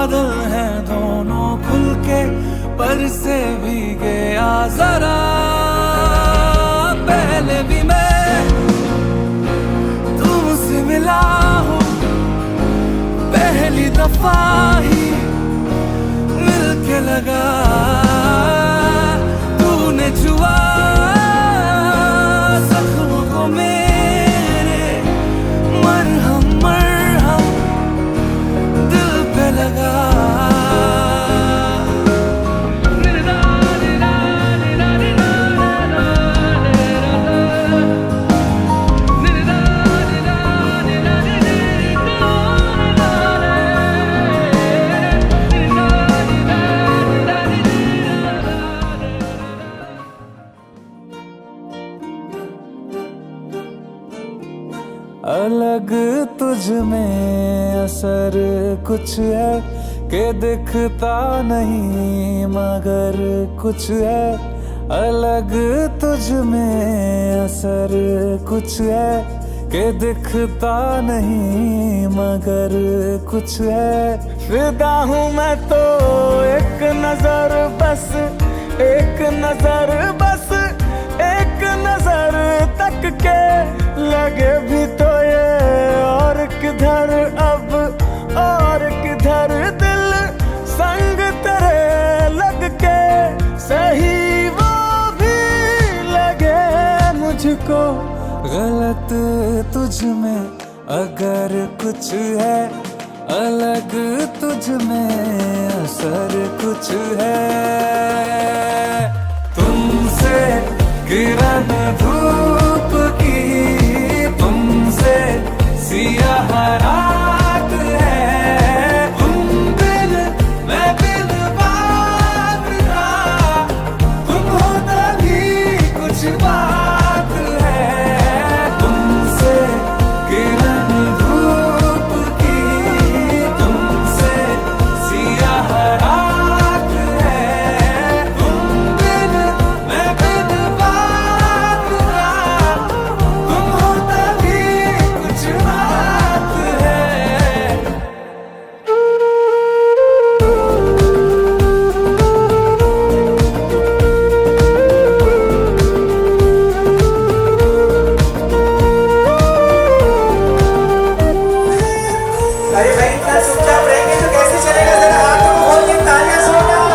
बादल हैं दोनों खुल के पर से भीगे आ जरा। पहले भी मैं तुमसे मिला हूँ, पहली दफा ही मिलके लगा तूने छुआ जख्म को मेरे, मरहम मरहम दिल पे लगा। अलग तुझ में असर कुछ है कि दिखता नहीं मगर कुछ है। अलग तुझ में असर कुछ है कि दिखता नहीं मगर कुछ है। फिदा हूँ मैं तो एक नजर बस, एक नजर बस, एक नजर तक के लगे भी तो ये और किधर अब और किधर दिल संग तेरे लग के सही वो भी लगे मुझको। गलत तुझ में अगर कुछ है, अलग तुझ में असर कुछ है। तुमसे किरण धूप की, तुमसे सियाह रात है। तुम बिन मैं बिन बात का, तुम हो तभी कुछ बात है। तुमसे किरण धूप की, तुमसे सियाह रात है। तुम बिन मैं बिन बात का, तुम हो तभी कुछ बात है। अरे भाई इतना चुपचाप रहेंगे तो कैसे चलेगा? जरा हाथों को खोल के तालियां सुनाओ।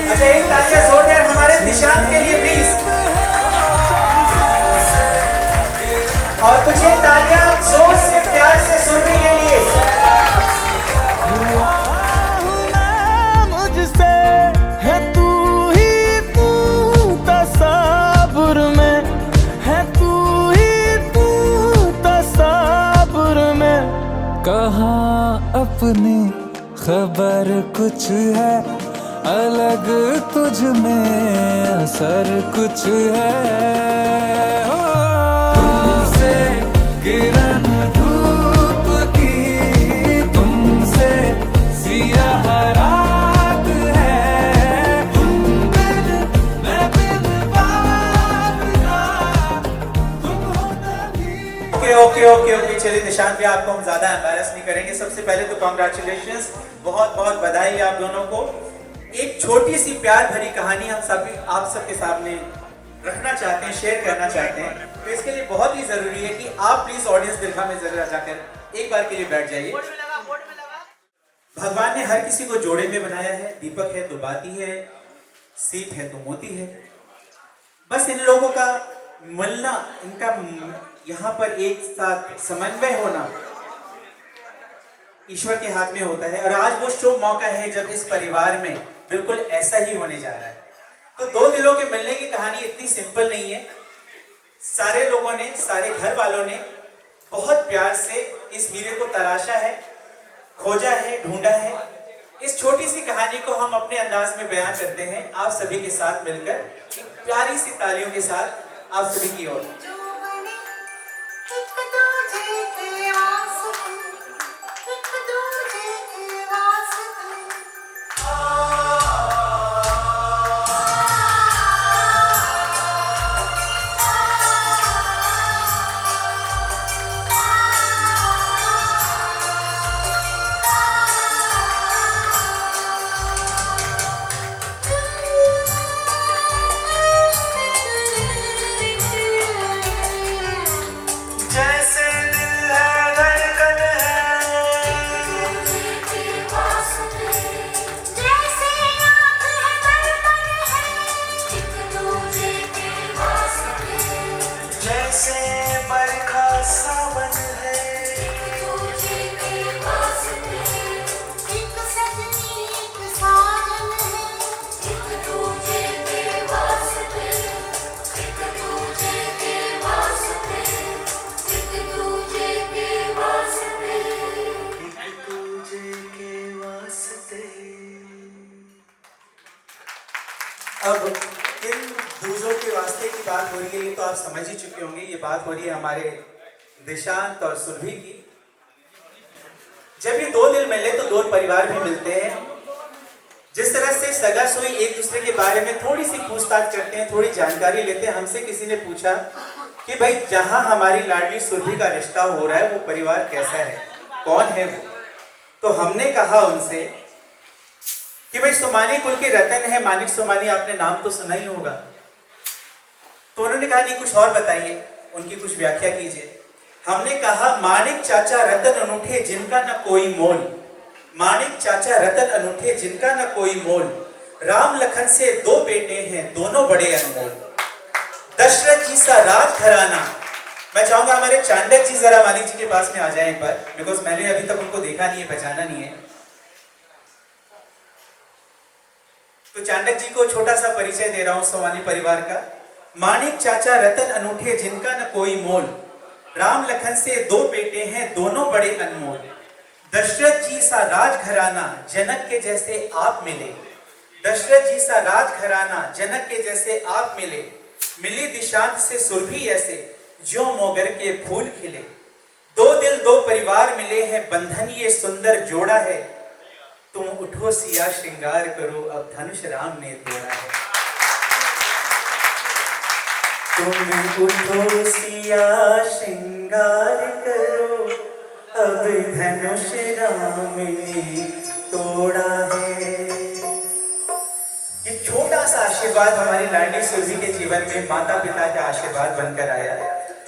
अच्छा एक तालियां जोरदार हमारे निशांत के लिए प्लीज। और कुछ एक तालियां जोर से प्यार से सुनने के लिए। मुझसे है तू ही तू, तसव्वुर में है तू ही तू, तसव्वुर में। कहाँ अपनी खबर कुछ है, अलग तुझ में असर कुछ है। तुमसे किरण धूप की, तुमसे सियाह रात है। तुम बिन मैं बिन बात का, तुम हो तभी। ओके ओके ओके ओके चलिए निशांत भी आपको हम ज्यादा एम्बैरस नहीं करेंगे। सबसे पहले तो कॉन्ग्रेचुलेशंस, बहुत बहुत बधाई आप दोनों को। एक छोटी सी प्यार भरी कहानी हम सभी आप सबके सामने रखना चाहते हैं, शेयर करना चाहते हैं। तो इसके लिए बहुत ही जरूरी है कि आप प्लीज ऑडियंस दीर्घा में जरूर जाकर एक बार के लिए बैठ जाइए। भगवान ने हर किसी को जोड़े में बनाया है। दीपक है तो बाती है, सीप है तो मोती है। बस इन लोगों का मिलना, इनका यहाँ पर एक साथ समन्वय होना ईश्वर के हाथ में होता है। और आज वो शुभ मौका है जब इस परिवार में बिल्कुल ऐसा ही होने जा रहा है। तो दो दिलों के मिलने की कहानी इतनी सिंपल नहीं है। सारे लोगों ने, सारे घर वालों ने बहुत प्यार से इस हीरे को तलाशा है, खोजा है, ढूंढा है। इस छोटी सी कहानी को हम अपने अंदाज में बयान करते हैं आप सभी के साथ मिलकर, प्यारी सी तालियों के साथ आप सभी की ओर। अब किन दूजों के वास्ते की बात हो रही है ये तो आप समझ ही चुके होंगे। ये बात हो रही है हमारे दिशांत और सुरभि की। जब ये दो दिल मिले तो दो परिवार भी मिलते हैं। जिस तरह से सगा सोई एक दूसरे के बारे में थोड़ी सी पूछताछ करते हैं, थोड़ी जानकारी लेते हैं। हमसे किसी ने पूछा कि भाई जहां हमारी लाडली सुरभि का रिश्ता हो रहा है वो परिवार कैसा है, कौन है वो? तो हमने कहा उनसे कि भाई सोमानी कुल के रतन है, मानिक सोमानी, आपने नाम तो सुना ही होगा। तो उन्होंने कहा नहीं कुछ और बताइए, उनकी कुछ व्याख्या कीजिए। हमने कहा मानिक चाचा रतन अनूठे जिनका न कोई मोल, मानिक चाचा रतन अनूठे जिनका न कोई मोल, राम लखन से दो बेटे हैं दोनों बड़े अनमोल, दशरथ जी सा राज घराना। मैं चाहूंगा हमारे चांडक जी जरा मानिक जी के पास में आ जाए एक बार, बिकॉज मैंने अभी तक उनको देखा नहीं है, पहचाना नहीं है। तो चांडक जी को छोटा सा परिचय दे रहा हूं सोमानी परिवार का। मानिक चाचा रतन अनूठे जिनका न कोई मोल, राम लखन से दो बेटे हैं दोनों बड़े अनमोल, दशरथ जी सा राज घराना जनक के जैसे आप मिले, दशरथ जी सा राज घराना जनक के जैसे आप मिले, मिली दिशांत से सुरभि ऐसे जो मोगर के फूल खिले, दो दिल दो परिवार मिले हैं बंधन ये सुंदर जोड़ा है, तुम उठो सिया श्रृंगार करो अब धनुष राम ने तोड़ा है। तुम उठो सिया श्रृंगार करो अब धनुष राम ने तोड़ा है। ये छोटा सा आशीर्वाद हमारी लाडली सुरभि के जीवन में माता पिता का आशीर्वाद बनकर आया,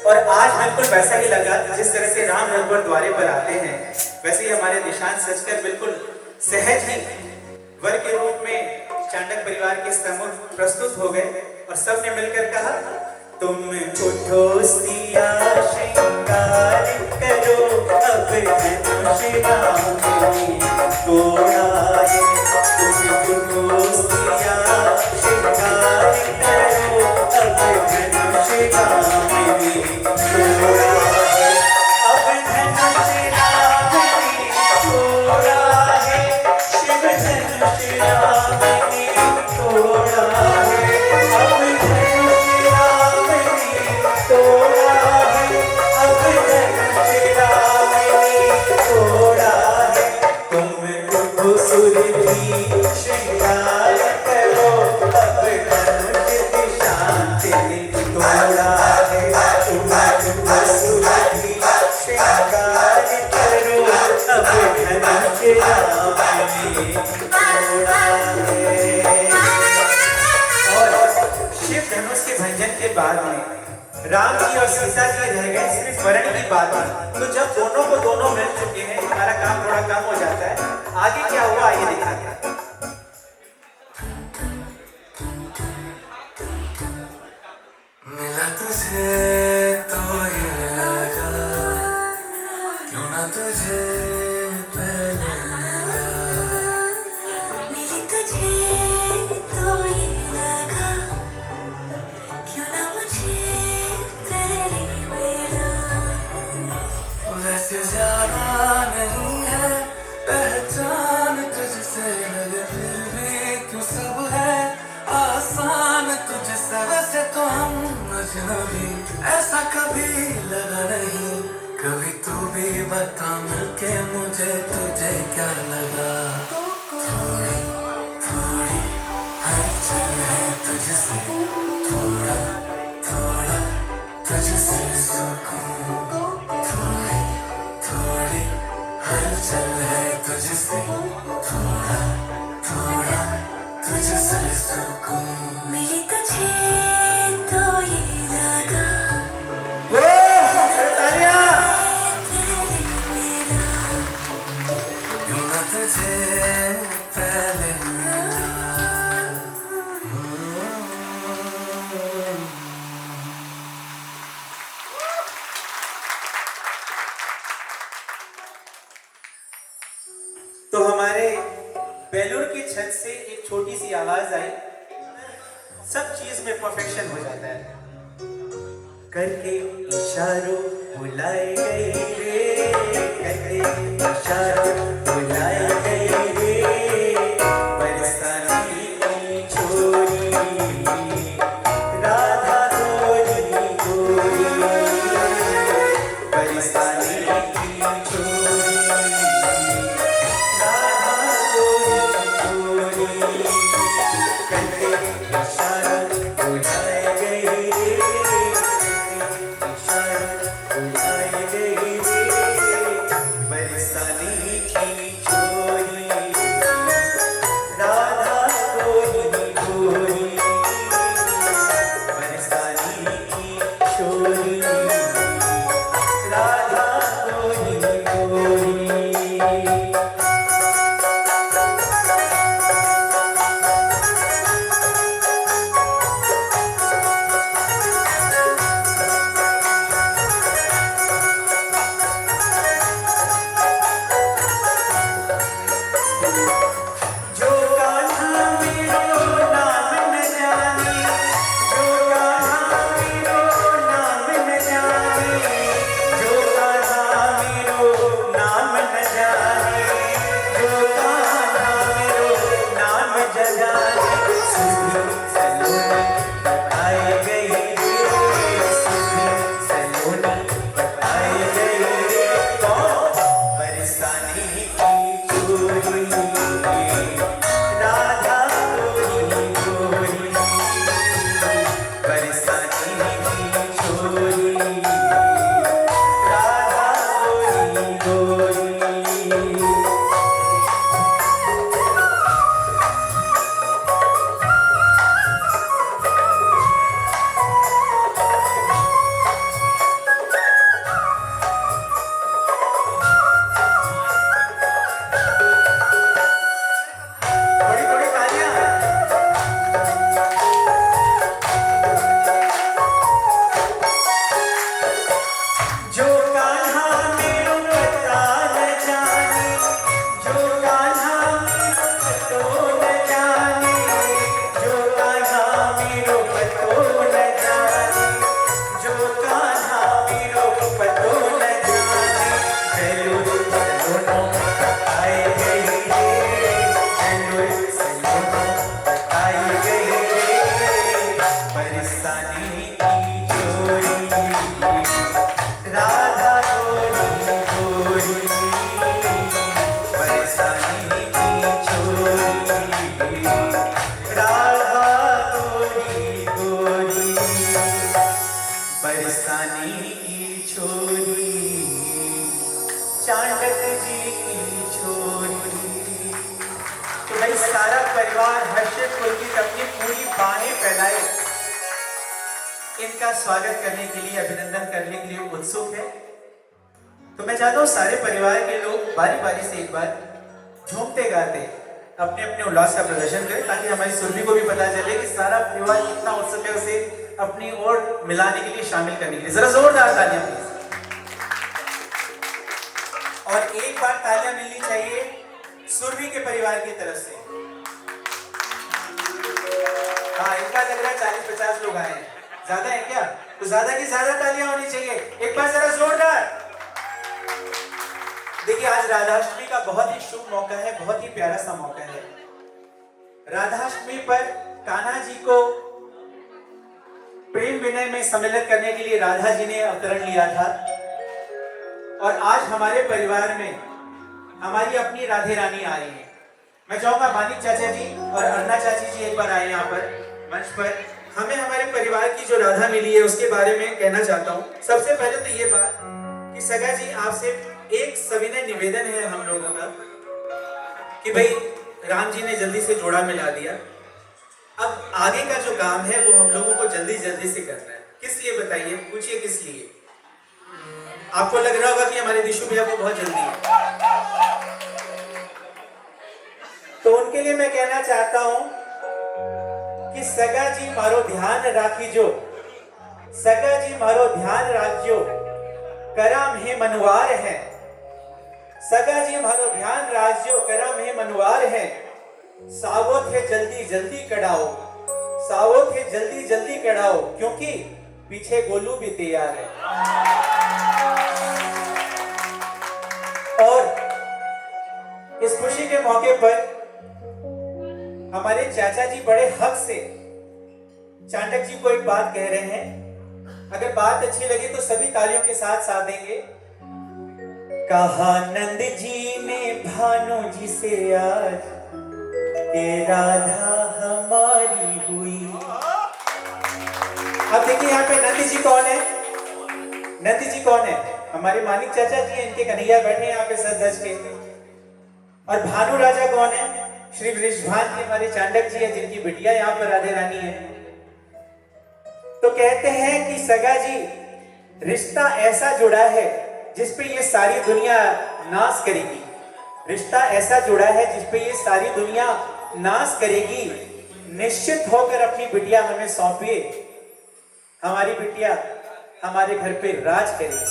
और आज बिल्कुल वैसा ही लगा जिस तरह से राम रघुवर द्वारे पर आते हैं, वैसे ही हमारे निशान सचकर बिल्कुल सहज ही वर के रूप में चांडक परिवार के सम्मुख प्रस्तुत हो गए, और सबने मिलकर कहा तुम उठो सिया श्रृंगार करो अब धनुष राम ने तोड़ा है, तुम उठो सिया श्रृंगार करो अब धनुष राम ने तोड़ा है, अब धनुष राम ने तोड़ा है, शिव धनुष राम ने तोड़ा है, अब धनुष राम तोड़ा है, अब धनुष राम ने तोड़ा है, तुम उठो सुरभि श्रृंगार करो अब धनुष दिशांत ने तोड़ा है, तुम उठो सुरभि श्रृंगार करो अब धनुष राम ने तोड़ा है। और शिव धनुष के भंजन के बाद में राम जी और सीता जी रह गए सिर्फ वर्ण की बात है। तो जब दोनों को दोनों मिल चुके हैं हमारा काम थोड़ा कम हो जाता है। आगे क्या हुआ आइए दिखाते हैं। मिला तुझे तो ये लगा क्यों ना तुझे पहले मिला, मिली तुझे तो ये लगा क्यों ना मुझे पहले मिला, वैसे जाना नहीं है पहचान तुझसे लगे फिर भी क्यों सब है आसान तुझसे, वैसे तो हम अजनबी ऐसा कभी लगा नहीं, कभी तू भी बता मिलके मुझे तुझे क्या लगा, थोड़ी थोड़ी हलचल है तुझसे, थोड़ा थोड़ा तुझसे सुकून, थोड़ी थोड़ी हलचल है तुझसे, थोड़ा थोड़ा तुझसे सुकून। मिली तुझे तो ये लगा क्यों ना तुझे पहले मिला। तो हमारे बेलूर की छत से एक छोटी सी आवाज आई, सब चीज में परफेक्शन हो जाता है। करके इशारों बुलाए गए रे, करके इशारों बुलाए गए रे, बरसाती छोरी राधा गोरी गोरी बरसाने की छोरी राधा गोरी गोरी कंधे इशारा उठाए गई इशारा उठाए गई बरसाने की छोरी राधा गोरी गोरी बरसाने की छोरी राधा गोरी गोरी जो कान्हा मेरो नाम न जाने जो कान्हा मेरो नाम न जाने जो कान्हा मेरो नाम न जाने जो कान्हा मेरो नाम न जाने सुधी सलोनी बताए गई सुधी सलोनी बताए गई कौन बरसाने की चोरी राधा गोरी गोरी बरसाने की छोरी राधा गोरी गोरी थोड़ी थोड़ी तालियां जो कान्हा मेरो पता न जाने जो कान्हा मेरो पतो न जाने जो कान्हा मेरो पतो न जाने जो कान्हा मेरो पतो न जाने चलो चलो बताए गई चलो चलो बताए गई बरसाने की चोरी राधा गोरी गोरी बरसाने की छोरी राधा गोरी गोरी बरसाने की छोरी चांडक जी की छोरी। तो भाई सारा परिवार हर्षित पुलकित अपनी पूरी बाहें फैलाए इनका स्वागत करने के लिए अभिनंदन करने के लिए उत्सुक है। तो मैं चाहता हूँ सारे परिवार के लोग बारी बारी से एक बार झूमते गाते अपने अपने उल्लास का प्रदर्शन करें ताकि हमारी सुरभि को भी पता चले कि सारा परिवार कितना उत्सुक है उसे अपनी ओर मिलाने के लिए शामिल करने के लिए। जरा जोरदार तालियां प्लीज। और एक बार तालियां मिलनी चाहिए सुरभि के परिवार की तरफ से। हाँ इनका लग रहा है 40-50 लोग आए हैं। ज्यादा है क्या? तो ज्यादा की ज्यादा तालियां होनी चाहिए। एक बार जरा जोरदार। देखिए आज राधाष्टमी का बहुत ही शुभ मौका है, बहुत ही प्यारा सा मौका है। राधाष्टमी पर कान्हा जी को प्रेम विनय में सम्मिलित करने के लिए राधा जी ने अवतरण लिया था। और आज हमारे परिवार में हमारी अपनी राधे रानी आ रही है। मैं चाहूंगा मानिक चाचा जी और अर्ना चाची जी एक बार आए यहाँ पर मंच पर। हमें हमारे परिवार की जो राधा मिली है उसके बारे में कहना चाहता हूँ। सबसे पहले तो ये बात कि सगा जी आपसे एक सविनय निवेदन है हम लोगों का कि भाई राम जी ने जल्दी से जोड़ा मिला दिया, अब आगे का जो काम है वो हम लोगों को जल्दी जल्दी से करना है। किस लिए बताइए, पूछिए किस लिए? आपको लग रहा होगा कि हमारे दिशु भैया को बहुत जल्दी है, तो उनके लिए मैं कहना चाहता हूं कि सगा जी मारो ध्यान राखी जो, सगा जी मारो ध्यान राखजो, करम हे मनवार है। सगा जी मारो ध्यान राखजो, करम हे मनवार है। सावोत है जल्दी जल्दी कढ़ाओ, सावोत है जल्दी जल्दी कढ़ाओ, क्योंकि पीछे गोलू भी तैयार है। और इस खुशी के मौके पर हमारे चाचा जी बड़े हक से चांडक जी को एक बात कह रहे हैं, अगर बात अच्छी लगे तो सभी तालियों के साथ साथ देंगे। कहा नंद जी ने भानु जी से आज के राधा हमारी हुई। अब देखिए यहाँ पे नंद जी कौन है? नंद जी कौन है? हमारे मानिक चाचा जी हैं, इनके कन्हैया बैठे हैं यहाँ पे सज धज के। और भानु राजा कौन है? श्री वृषभान के हमारे चांडक जी है, जिनकी बिटिया यहाँ पर राधे रानी है। तो कहते हैं कि सगा जी, रिश्ता ऐसा जुड़ा है जिसपे ये सारी दुनिया नाज करेगी। रिश्ता ऐसा जुड़ा है जिसपे ये सारी दुनिया नाज करेगी। निश्चित होकर अपनी बिटिया हमें सौंपिए, हमारी बिटिया हमारे घर पे राज करेगी।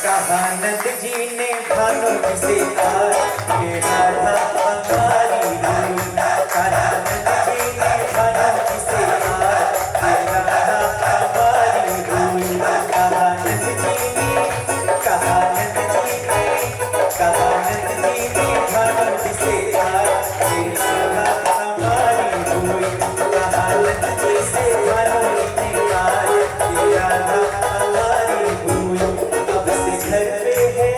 कहा नंद जी ने भानु जी से आज के राधा हमारी हुई। कहा नंद जी ने भानु जी से आज के राधा हमारी हुई। कहा नंद जी ने, कहा नंद जी ने, कहा नंद जी ने भानु जी से आज के राधा हमारी हुई। कहा नंद जी से भानु जी ने आज के राधा हमारी हुई। अब से घर पे है,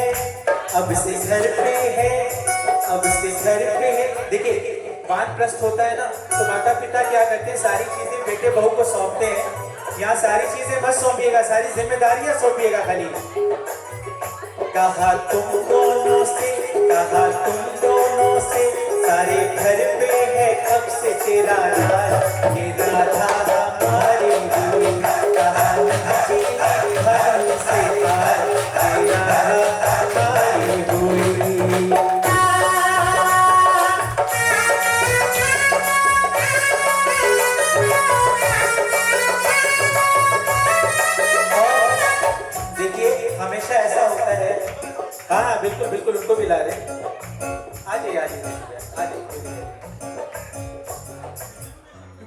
अब से घर पे है, अब से घर पे है। देखिए वानप्रस्थ होता है ना, तो माता पिता क्या करते हैं, सारी चीजें बेटे बहू को सौंपते हैं। यहाँ सारी चीजें मत सौंपिएगा, सारी जिम्मेदारियां सौंपिएगा खाली। कहा तुम दोनों से, कहा तुम दोनों से सारे घर पे है अब से तेरा राज, ये राधा हमारी हुई। कहा नंद जी भानु से आज ये राधा हमारी हुई। देखिए हमेशा ऐसा होता है। हाँ बिल्कुल बिल्कुल, उनको भी ला रहे हैं। आइए आइए आइए।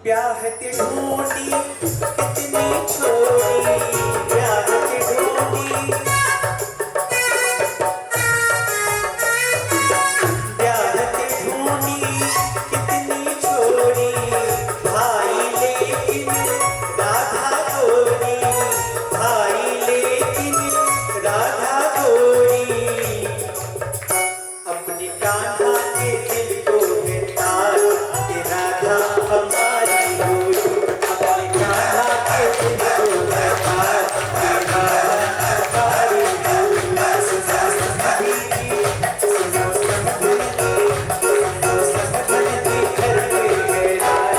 ब्याह ते ढूंढी कितनी छोड़ी, ब्याह ते ढूंढी, ब्याह ते ढूंढी कितनी छोड़ी, भाई लेकिन राधा गोरी, भाई लेकिन राधा गोरी। अपने कान्हा के दिल को है तार, के राधा हमारी हुई। अपने कान्हा के दिल को है तार, के राधा हमारी हुई। सुनो समधी, सुनो समधी, सुनो समधी घर पे है राज,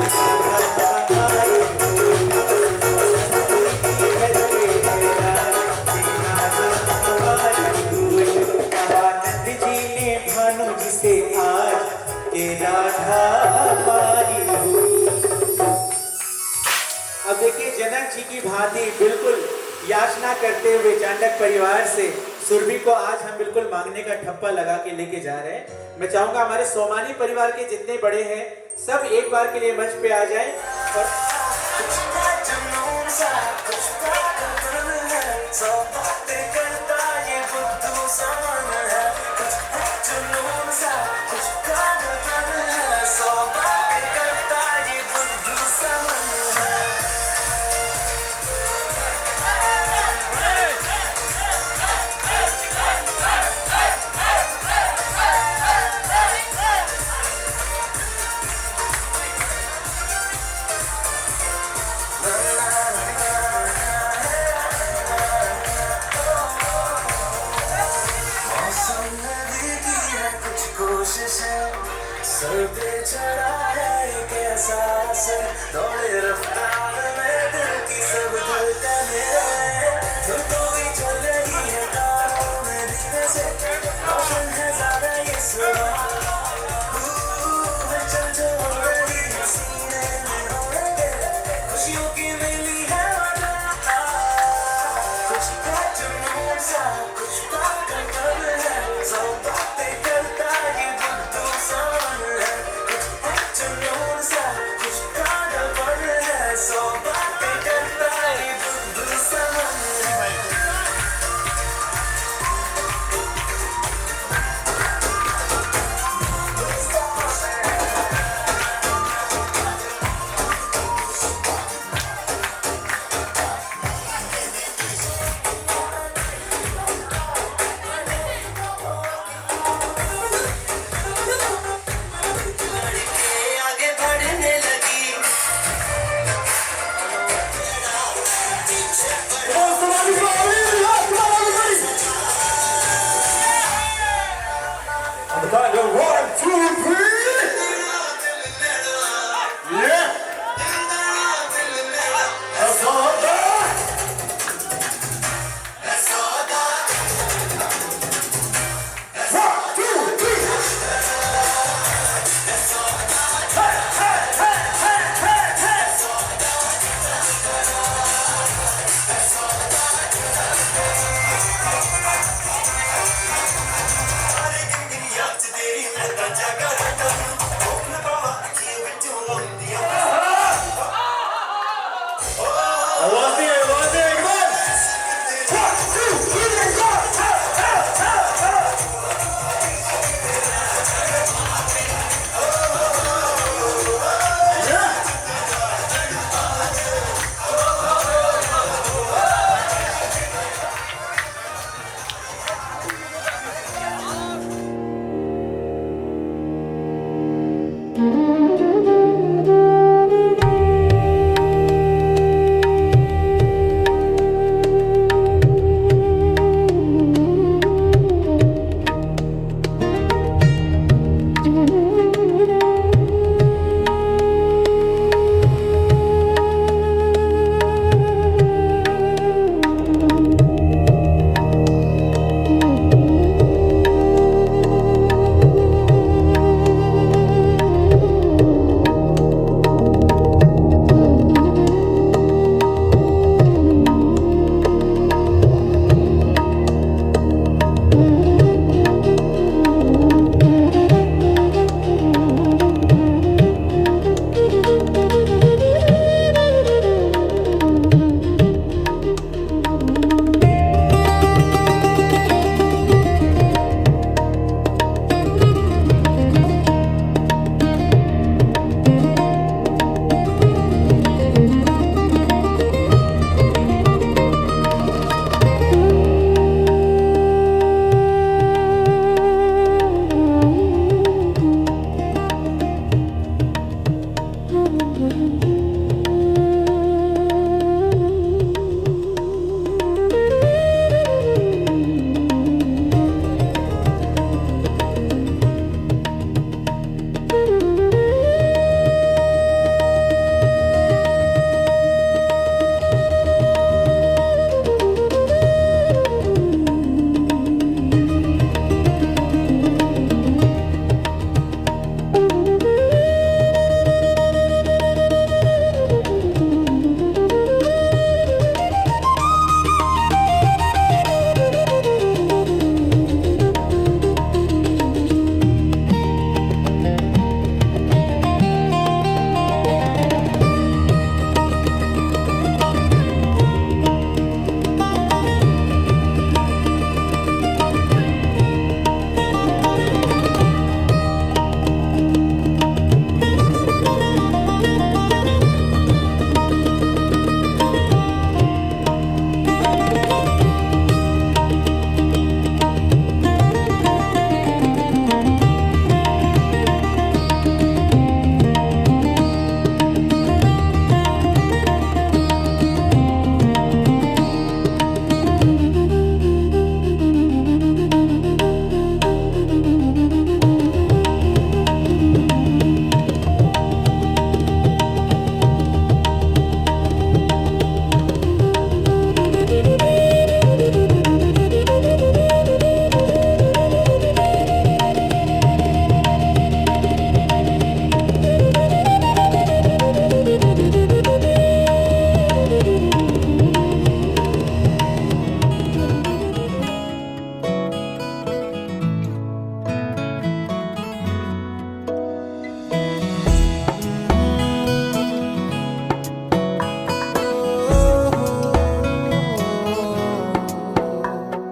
के राधा हमारी हुई। सुनो समधी घर पे है राज, के राधा हमारी हुई। कहा नंद जी ने भानु जी से आज के राधा हमारी हुई। अब देखिए जनक जी की भांति बिल्कुल याचना करते हुए चांडक परिवार से सुरभि को आज हम बिल्कुल मांगने का ठप्पा लगा के लेके जा रहे हैं। मैं चाहूंगा हमारे सोमानी परिवार के जितने बड़े हैं सब एक बार के लिए मंच पे आ जाएं और सर पे चढ़ा है एक एहसास, दौड़े रफ्तार में दिल की सब धड़कनें, धुन तो भी चल रही है तारों में धीरे से, रोशन है ज्यादा ये सुबह, हलचल जो हो रही है सीने में हो रहे, खुशियों की मिली है वजह, कुछ का जुनून सा, कुछ का कलकल है, सब बातें करता ये बुद्धू सा।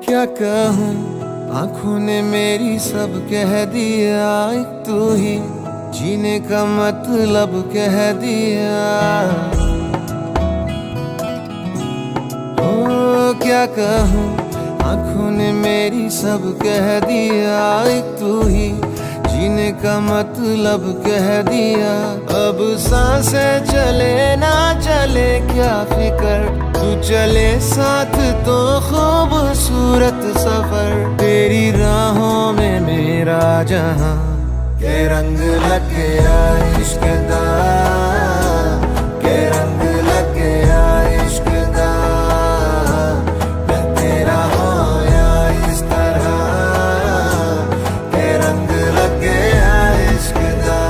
क्या कहूँ, आँखों ने मेरी सब कह दिया, एक तू ही जीने का मतलब कह दिया। ओ क्या कहूँ, आँखों ने मेरी सब कह दिया, एक तू ही जीने का मतलब कह दिया। अब सांसें चले ना चले क्या फिकर, तू चले साथ तो खूबसूरत सफर। तेरी राहों में मेरा जहां के रंग लग गया इश्क दा, के रंग लग गया इश्क दा। मैं तेरा होया इस तरह, के रंग लग गया इश्क दा।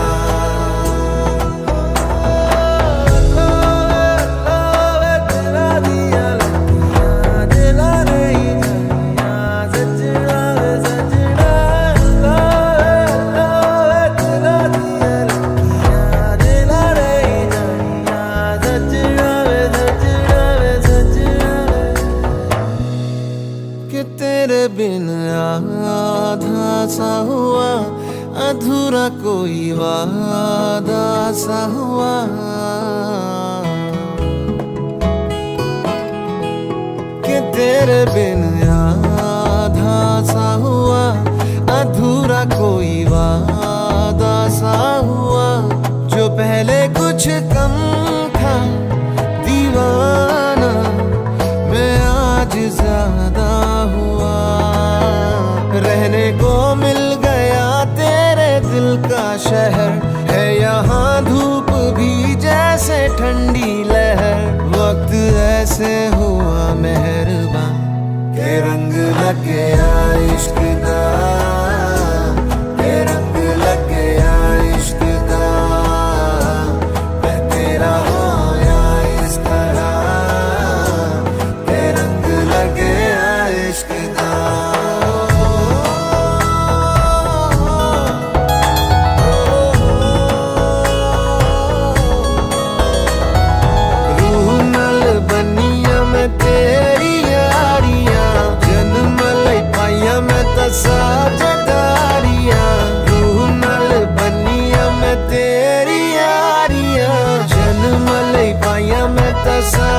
तेरे बिन आधा सा हुआ, अधूरा कोई वादा सा हुआ। कि तेरे बिन आधा सा हुआ, अधूरा कोई वादा सा हुआ। जो पहले कुछ कम था दीवाना, मैं आज ज्यादा हुआ। रहने को मिल गया तेरे दिल का शहर, है यहाँ धूप भी जैसे ठंडी लहर। वक्त ऐसे हुआ मेहरबान, के रंग लग गया इश्क दा, के रंग लग गया इश्क दा। मैं तेरा होया इस तरह, के रंग लग गया इश्क दा। रूह नल बनिया मैं तेरी यारियां, जन्म लई पाइया मैं तसा जदारियां। रूह नल बनिया मैं तेरी यारियां, जन्म लई पाइया मैं तसा